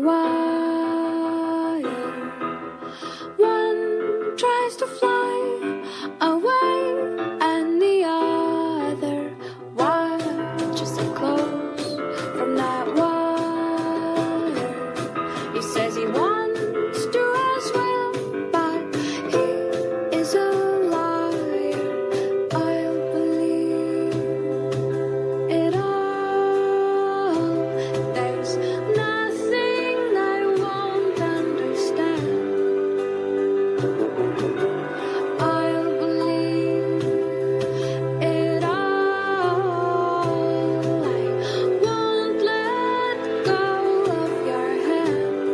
wire. One tries to fly away, and the other watches it close from that wire. He says he wants to as well, but he is a liar. I'll believe it all. There's nothing I won't understand. I'll believe it all. I won't let go of your hand.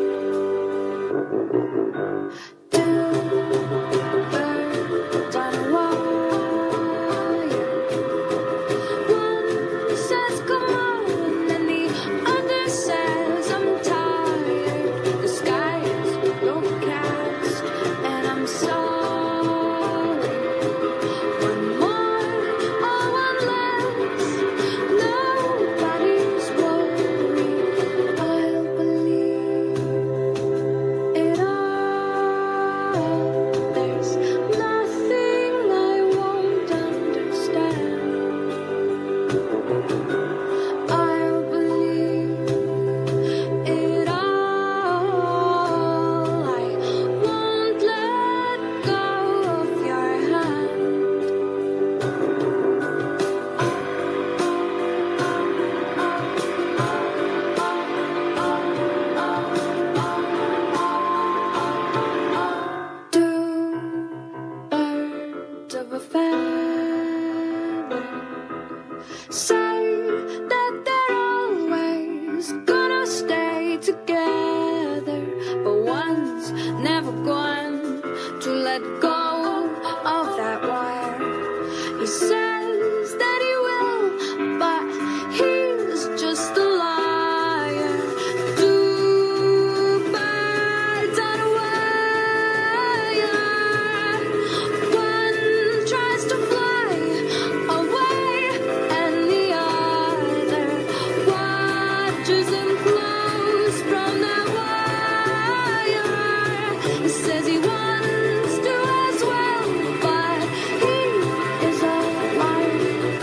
Two birds on a wire. One says come on, and the other says I'm tired. The sky is overcast, and I'm sorry. One more or one less, nobody's worried. I'll believe it all. There's nothing I won't understand. I'll believe it all. I won't let go of your hand. Two birds of a feather say that they're always gonna stay together, but one's never going to let go of that wire. He says that he will, but he's just a liar. Two birds on a wire. One tries to fly away, and the other watches him close from that wire. He says he wants to as well, but he is a liar.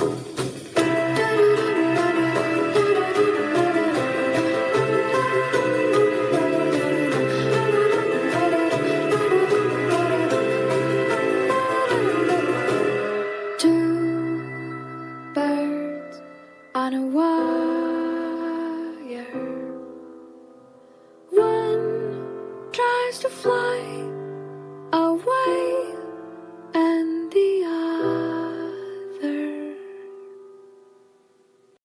Two birds on a wire. One tries to fly